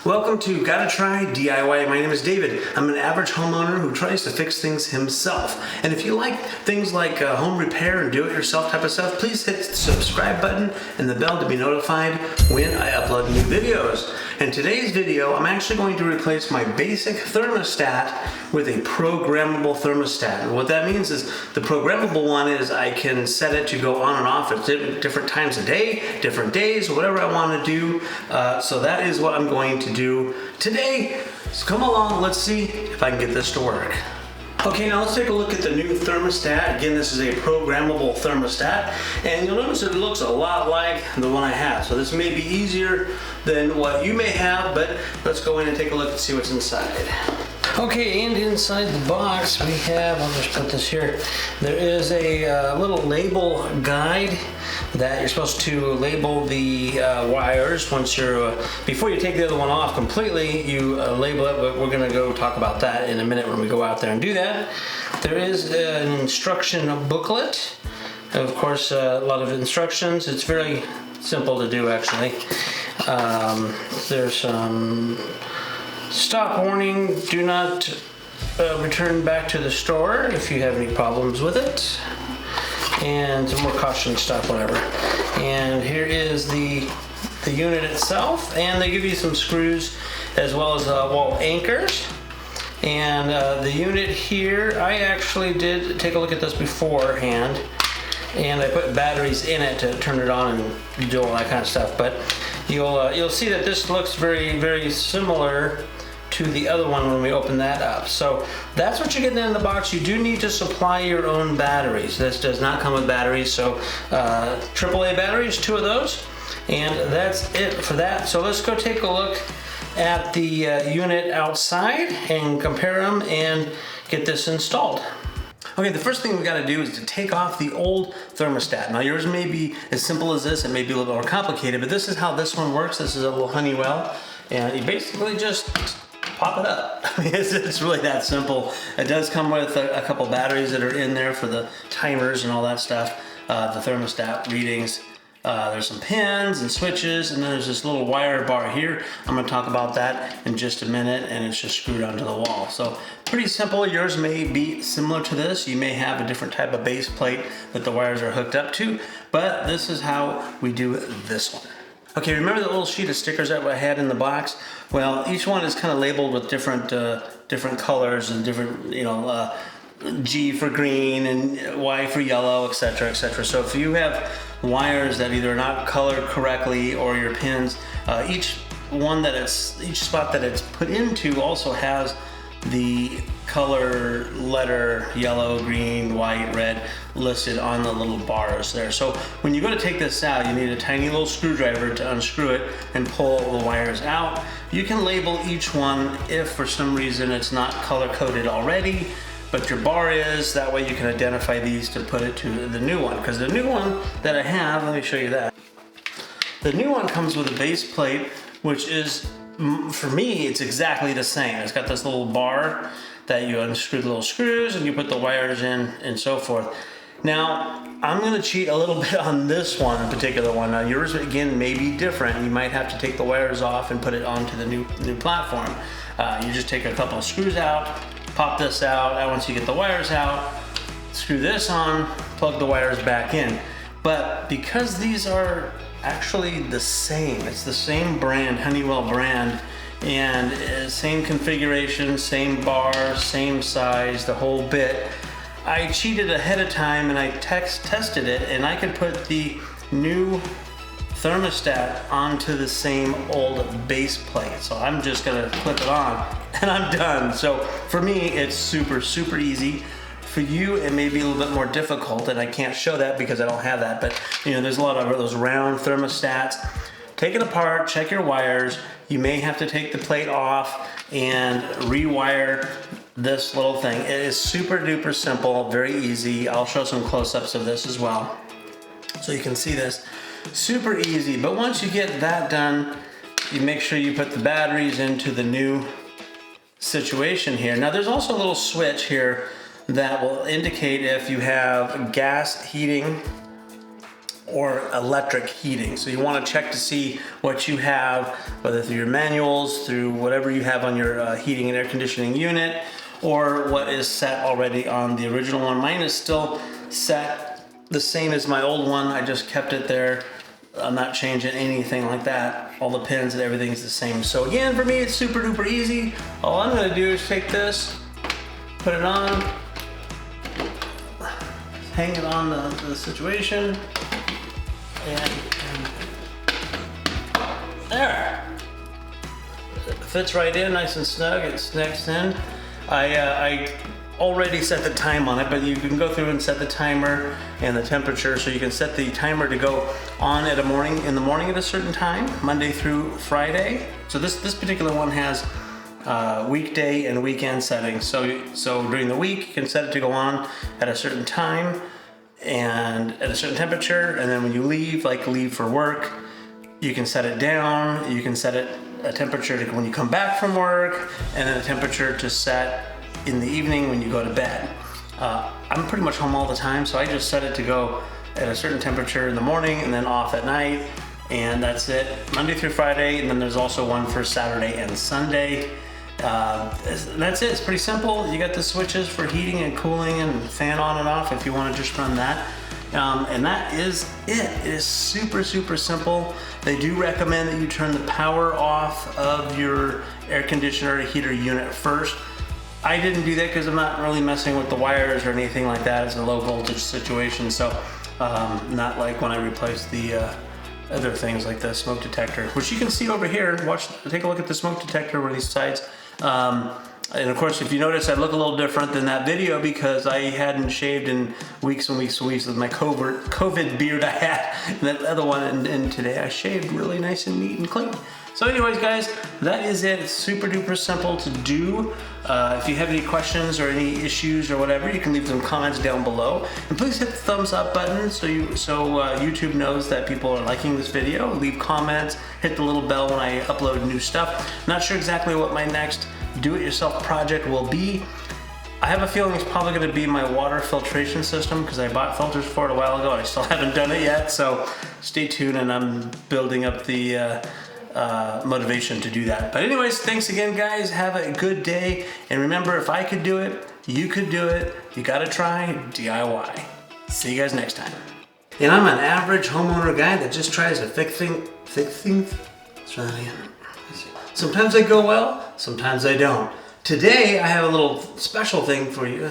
Welcome to Gotta Try DIY. My name is David. I'm an average homeowner who tries to fix things himself. And if you like things like home repair and do-it-yourself type of stuff, please hit the subscribe button and the bell to be notified when I upload new videos. In today's video, I'm actually going to replace my basic thermostat with a programmable thermostat. And what that means is the programmable one is I can set it to go on and off at different times of day, different days, whatever I want to do. So that is what I'm going to do today. So come along, let's see if I can get this to work. Okay, now let's take a look at the new thermostat. Again, this is a programmable thermostat, and you'll notice it looks a lot like the one I have. So this may be easier than what you may have, but let's go in and take a look and see what's inside. Okay, and inside the box we have, I'll just put this here, there is a little label guide that you're supposed to label the wires once you're, before you take the other one off completely, you label it, but we're gonna go talk about that in a minute when we go out there and do that. There is an instruction booklet, of course a lot of instructions. It's very simple to do actually. There's some stop warning, do not return back to the store if you have any problems with it, and some more caution stuff, whatever. And here is the unit itself, and they give you some screws as well as wall anchors. And the unit here, I actually did take a look at this beforehand, and I put batteries in it to turn it on and do all that kind of stuff. But you'll see that this looks very, very similar to the other one when we open that up. So that's what you get in the box. You do need to supply your own batteries. This does not come with batteries, so AAA batteries, 2 of those, and that's it for that. So let's go take a look at the unit outside and compare them and get this installed. Okay, the first thing we got to do is to take off the old thermostat. Now yours may be as simple as this, it may be a little more complicated, but this is how this one works. This is a little Honeywell, and you basically just pop it up. I mean, it's really that simple. It does come with a couple batteries that are in there for the timers and all that stuff, the thermostat readings. There's some pins and switches, and then there's this little wire bar here. I'm going to talk about that in just a minute, and it's just screwed onto the wall. So pretty simple. Yours may be similar to this. You may have a different type of base plate that the wires are hooked up to, but this is how we do this one. Okay, remember that little sheet of stickers that I had in the box? Well, each one is kind of labeled with different colors and different, G for green and Y for yellow, etc., etc. So if you have wires that either are not colored correctly or your pins, each spot that it's put into also has the color letter yellow, green, white, red listed on the little bars there. So when you go to take this out, you need a tiny little screwdriver to unscrew it and pull the wires out. You can label each one if for some reason it's not color coded already, but your bar is. That way you can identify these to put it to the new one. Because the new one that I have, let me show you that. The new one comes with a base plate, which is, for me, it's exactly the same. It's got this little bar that you unscrew the little screws and you put the wires in and so forth. Now, I'm gonna cheat a little bit on this one, particular one. Now yours, again, may be different. You might have to take the wires off and put it onto the new platform. You just take a couple of screws out, pop this out, and once you get the wires out, screw this on, plug the wires back in. But because these are actually the same, it's the same brand, Honeywell brand, and same configuration, same bar, same size, the whole bit, I cheated ahead of time and I tested it, and I could put the new thermostat onto the same old base plate. So I'm just gonna clip it on and I'm done. So for me, it's super, super easy. For you, it may be a little bit more difficult, and I can't show that because I don't have that, but there's a lot of those round thermostats. Take it apart, check your wires. You may have to take the plate off and rewire this little thing. It is super duper simple, very easy. I'll show some close-ups of this as well, so you can see this. Super easy, but once you get that done, you make sure you put the batteries into the new situation here. Now there's also a little switch here that will indicate if you have gas heating or electric heating. So you want to check to see what you have, whether through your manuals, through whatever you have on your heating and air conditioning unit, or what is set already on the original one. Mine is still set the same as my old one. I just kept it there. I'm not changing anything like that. All the pins and everything's the same. So again, for me, it's super duper easy. All I'm gonna do is take this, put it on, hang it on the situation, and there. It fits right in, nice and snug. It snaps in. I already set the time on it, but you can go through and set the timer and the temperature. So you can set the timer to go on in the morning at a certain time, Monday through Friday. So this particular one has weekday and weekend settings. So during the week, you can set it to go on at a certain time and at a certain temperature. And then when you leave, like leave for work, you can set it down. You can set it a temperature to when you come back from work, and then a temperature to set in the evening when you go to bed. I'm pretty much home all the time, so I just set it to go at a certain temperature in the morning and then off at night, and that's it, Monday through Friday. And then there's also one for Saturday and Sunday. That's it. It's pretty simple. You got the switches for heating and cooling and fan on and off if you want to just run that. And that is it. It is super, super simple. They do recommend that you turn the power off of your air conditioner or heater unit first. I didn't do that because I'm not really messing with the wires or anything like that. It's a low voltage situation, so not like when I replaced the other things like the smoke detector, which you can see over here. Take a look at the smoke detector on these sides. And of course, if you notice, I look a little different than that video because I hadn't shaved in weeks and weeks and weeks with my COVID beard I had, and that other one, and today I shaved really nice and neat and clean. So anyways, guys, that is it. It's super duper simple to do. If you have any questions or any issues or whatever, you can leave some comments down below. And please hit the thumbs up button so YouTube knows that people are liking this video. Leave comments, hit the little bell when I upload new stuff. Not sure exactly what my next do-it-yourself project will be. I have a feeling it's probably going to be my water filtration system because I bought filters for it a while ago and I still haven't done it yet. So stay tuned, and I'm building up the motivation to do that. But anyways, thanks again, guys. Have a good day, and remember, if I could do it, you could do it. You gotta try DIY. See you guys next time. And I'm an average homeowner guy that just tries to fix things. Let's try that again. Sometimes they go well, sometimes they don't. Today I have a little special thing for you.